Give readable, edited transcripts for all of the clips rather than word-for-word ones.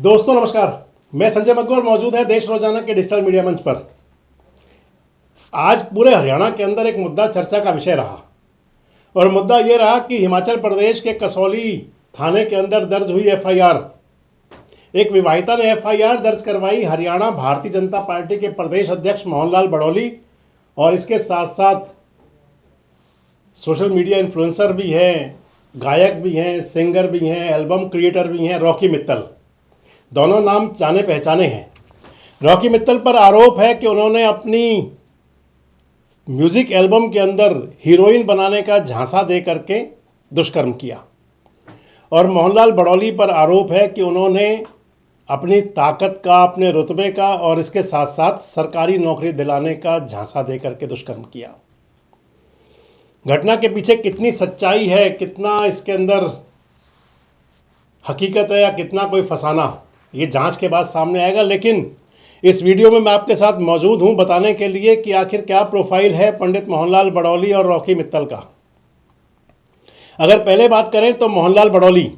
दोस्तों नमस्कार, मैं संजय मग्गू और मौजूद है देश रोजाना के डिजिटल मीडिया मंच पर। आज पूरे हरियाणा के अंदर एक मुद्दा चर्चा का विषय रहा और मुद्दा ये रहा कि हिमाचल प्रदेश के कसौली थाने के अंदर दर्ज हुई एफआईआर। एक विवाहिता ने एफआईआर दर्ज करवाई हरियाणा भारतीय जनता पार्टी के प्रदेश अध्यक्ष मोहनलाल बड़ौली और इसके साथ साथ सोशल मीडिया इन्फ्लुएंसर भी हैं, गायक भी हैं, सिंगर भी हैं, एल्बम क्रिएटर भी हैं, रॉकी मित्तल। दोनों नाम जाने पहचाने हैं। रॉकी मित्तल पर आरोप है कि उन्होंने अपनी म्यूजिक एल्बम के अंदर हीरोइन बनाने का झांसा दे करके दुष्कर्म किया और मोहनलाल बड़ौली पर आरोप है कि उन्होंने अपनी ताकत का, अपने रुतबे का और इसके साथ साथ सरकारी नौकरी दिलाने का झांसा दे करके दुष्कर्म किया। घटना के पीछे कितनी सच्चाई है, कितना इसके अंदर हकीकत है या कितना कोई फसाना, ये जांच के बाद सामने आएगा। लेकिन इस वीडियो में मैं आपके साथ मौजूद हूं बताने के लिए कि आखिर क्या प्रोफाइल है पंडित मोहनलाल बड़ौली और रॉकी मित्तल का। अगर पहले बात करें तो मोहनलाल बड़ौली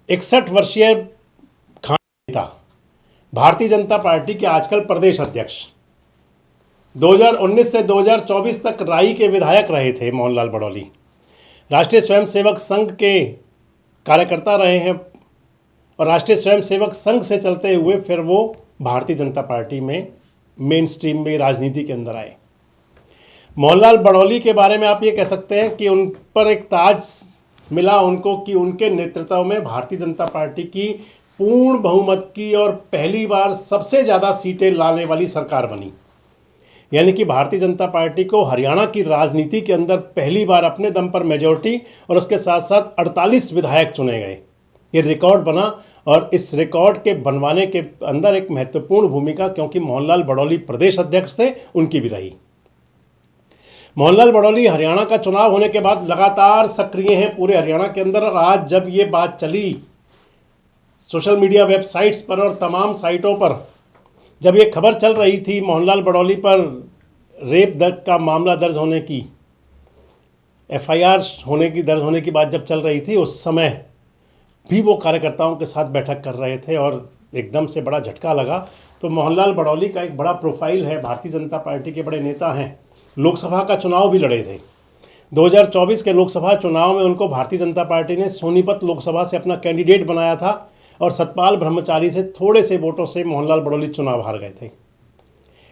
61 वर्षीय नेता, भारतीय जनता पार्टी के आजकल प्रदेश अध्यक्ष, 2019 से 2024 तक राई के विधायक रहे थे। मोहनलाल बड़ौली राष्ट्रीय स्वयंसेवक संघ के कार्यकर्ता रहे हैं और राष्ट्रीय स्वयंसेवक संघ से चलते हुए फिर वो भारतीय जनता पार्टी में मेन स्ट्रीम में राजनीति के अंदर आए। मोहनलाल बड़ौली के बारे में आप ये कह सकते हैं कि उन पर एक ताज मिला उनको कि उनके नेतृत्व में भारतीय जनता पार्टी की पूर्ण बहुमत की और पहली बार सबसे ज़्यादा सीटें लाने वाली सरकार बनी। यानी कि भारतीय जनता पार्टी को हरियाणा की राजनीति के अंदर पहली बार अपने दम पर मेजॉरिटी और उसके साथ साथ 48 विधायक चुने गए। ये रिकॉर्ड बना और इस रिकॉर्ड के बनवाने के अंदर एक महत्वपूर्ण भूमिका, क्योंकि मोहनलाल बड़ौली प्रदेश अध्यक्ष थे, उनकी भी रही। मोहनलाल बड़ौली हरियाणा का चुनाव होने के बाद लगातार सक्रिय हैं पूरे हरियाणा के अंदर। और आज जब ये बात चली सोशल मीडिया वेबसाइट्स पर और तमाम साइटों पर, जब ये खबर चल रही थी मोहनलाल बड़ौली पर रेप दर्ज का मामला दर्ज होने की, एफआईआर दर्ज होने की बात जब चल रही थी, उस समय भी वो कार्यकर्ताओं के साथ बैठक कर रहे थे और एकदम से बड़ा झटका लगा। तो मोहनलाल बड़ौली का एक बड़ा प्रोफाइल है, भारतीय जनता पार्टी के बड़े नेता हैं, लोकसभा का चुनाव भी लड़े थे। 2024 के लोकसभा चुनाव में उनको भारतीय जनता पार्टी ने सोनीपत लोकसभा से अपना कैंडिडेट बनाया था और सतपाल ब्रह्मचारी से थोड़े से वोटों से मोहनलाल बड़ौली चुनाव हार गए थे।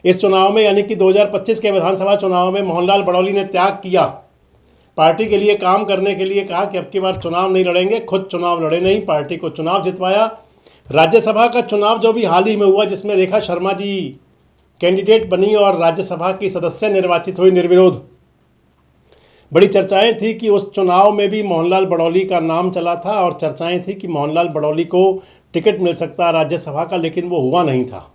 इस चुनाव में यानी कि 2025 के विधानसभा चुनाव में मोहनलाल बड़ौली ने त्याग किया, पार्टी के लिए काम करने के लिए कहा कि अब की बार चुनाव नहीं लड़ेंगे। खुद चुनाव लड़े नहीं, पार्टी को चुनाव जितवाया। राज्यसभा का चुनाव जो भी हाल ही में हुआ, जिसमें रेखा शर्मा जी कैंडिडेट बनी और राज्यसभा की सदस्य निर्वाचित हुई निर्विरोध, बड़ी चर्चाएं थी कि उस चुनाव में भी मोहनलाल बड़ौली का नाम चला था और चर्चाएं थी कि मोहनलाल बड़ौली को टिकट मिल सकता है राज्यसभा का, लेकिन वो हुआ नहीं था।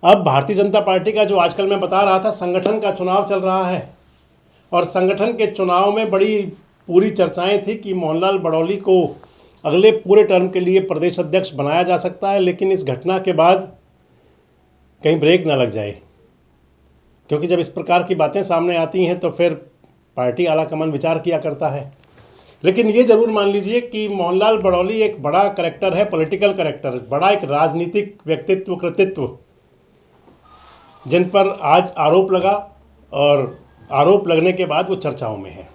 अब भारतीय जनता पार्टी का, जो आजकल मैं बता रहा था, संगठन का चुनाव चल रहा है और संगठन के चुनाव में बड़ी पूरी चर्चाएं थी कि मोहनलाल बड़ौली को अगले पूरे टर्म के लिए प्रदेश अध्यक्ष बनाया जा सकता है। लेकिन इस घटना के बाद कहीं ब्रेक ना लग जाए, क्योंकि जब इस प्रकार की बातें सामने आती हैं तो फिर पार्टी आलाकमान विचार किया करता है। लेकिन ये ज़रूर मान लीजिए कि मोहनलाल बड़ौली एक बड़ा करेक्टर है, पॉलिटिकल करेक्टर, बड़ा एक राजनीतिक व्यक्तित्व, कृतित्व, जिन पर आज आरोप लगा और आरोप लगने के बाद वो चर्चाओं में है।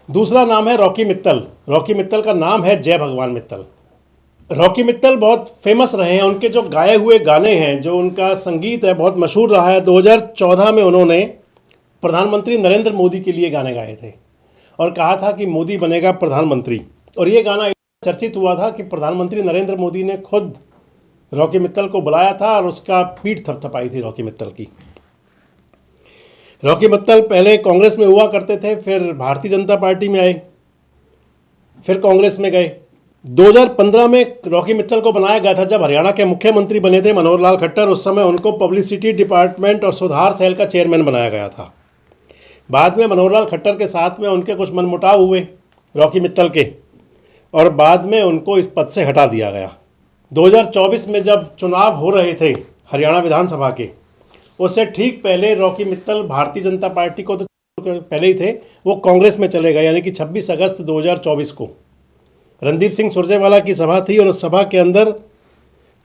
दूसरा नाम है रॉकी मित्तल। रॉकी मित्तल का नाम है जय भगवान मित्तल। रॉकी मित्तल बहुत फेमस रहे हैं, उनके जो गाए हुए गाने हैं, जो उनका संगीत है, बहुत मशहूर रहा है। 2014 में उन्होंने प्रधानमंत्री नरेंद्र मोदी के लिए गाने गाए थे और कहा था कि मोदी बनेगा प्रधानमंत्री। और ये गाना चर्चित हुआ था कि प्रधानमंत्री नरेंद्र मोदी ने खुद रॉकी मित्तल को बुलाया था और उसका पीठ थपथपाई थी रॉकी मित्तल की। रॉकी मित्तल पहले कांग्रेस में हुआ करते थे, फिर भारतीय जनता पार्टी में आए, फिर कांग्रेस में गए। 2015 में रॉकी मित्तल को बनाया गया था, जब हरियाणा के मुख्यमंत्री बने थे मनोहर लाल खट्टर। उस समय उनको पब्लिसिटी डिपार्टमेंट और सुधार सेल का चेयरमैन बनाया गया था। बाद में मनोहर लाल खट्टर के साथ में उनके कुछ मनमुटाव हुए रॉकी मित्तल के, और बाद में उनको इस पद से हटा दिया गया। 2024 में जब चुनाव हो रहे थे हरियाणा विधानसभा के, उससे ठीक पहले रॉकी मित्तल भारतीय जनता पार्टी को तो पहले ही थे, वो कांग्रेस में चले गए, यानी कि 26 अगस्त 2024 को रणदीप सिंह सुरजेवाला की सभा थी और उस सभा के अंदर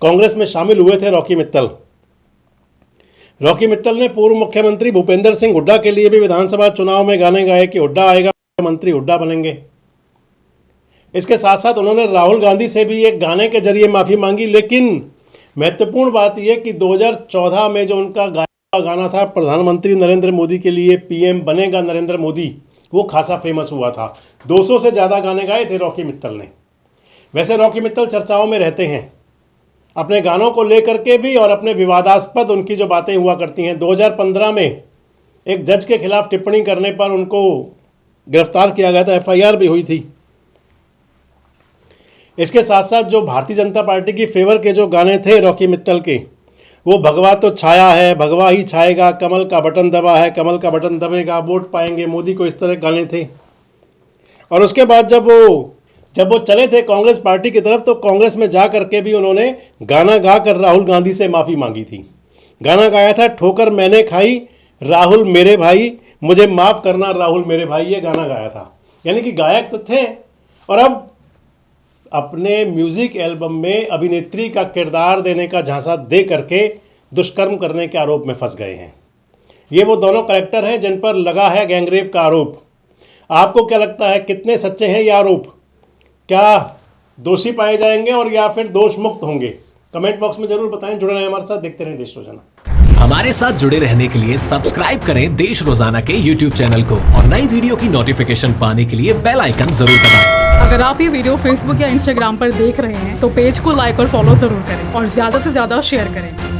कांग्रेस में शामिल हुए थे रॉकी मित्तल। रॉकी मित्तल ने पूर्व मुख्यमंत्री भूपेंद्र सिंह हुड्डा के लिए भी विधानसभा चुनाव में गाने गाए कि हुड्डा आएगा मंत्री हुड्डा बनेंगे। इसके साथ साथ उन्होंने राहुल गांधी से भी एक गाने के जरिए माफ़ी मांगी, लेकिन महत्वपूर्ण बात यह कि 2014 में जो उनका गाया गाना था प्रधानमंत्री नरेंद्र मोदी के लिए, पीएम बनेगा नरेंद्र मोदी, वो खासा फेमस हुआ था। 200 से ज़्यादा गाने गाए थे रॉकी मित्तल ने। वैसे रॉकी मित्तल चर्चाओं में रहते हैं अपने गानों को लेकर के भी और अपने विवादास्पद उनकी जो बातें हुआ करती हैं। 2015 में एक जज के खिलाफ टिप्पणी करने पर उनको गिरफ्तार किया गया था, एफआईआर भी हुई थी। इसके साथ साथ जो भारतीय जनता पार्टी की फेवर के जो गाने थे रॉकी मित्तल के, वो भगवा तो छाया है, भगवा ही छाएगा, कमल का बटन दबा है, कमल का बटन दबेगा, वोट पाएंगे मोदी को, इस तरह गाने थे। और उसके बाद जब वो चले थे कांग्रेस पार्टी की तरफ, तो कांग्रेस में जा करके भी उन्होंने गाना गा कर राहुल गांधी से माफ़ी मांगी थी। गाना गाया था ठोकर मैंने खाई राहुल मेरे भाई, मुझे माफ़ करना राहुल मेरे भाई, ये गाना गाया था। यानी कि गायक तो थे और अब अपने म्यूजिक एल्बम में अभिनेत्री का किरदार देने का झांसा दे करके दुष्कर्म करने के आरोप में फंस गए हैं। ये वो दोनों करेक्टर हैं जिन पर लगा है गैंगरेप का आरोप। आपको क्या लगता है कितने सच्चे हैं ये आरोप? क्या दोषी पाए जाएंगे और या फिर दोष मुक्त होंगे? कमेंट बॉक्स में जरूर बताएं। जुड़े रहें हमारे साथ, देखते रहें देश रोजाना। हमारे साथ जुड़े रहने के लिए सब्सक्राइब करें देश रोजाना के YouTube चैनल को और नई वीडियो की नोटिफिकेशन पाने के लिए बेल आइकन जरूर दबाएं। अगर आप ये वीडियो फेसबुक या इंस्टाग्राम पर देख रहे हैं तो पेज को लाइक और फॉलो जरूर करें और ज्यादा से ज्यादा शेयर करें।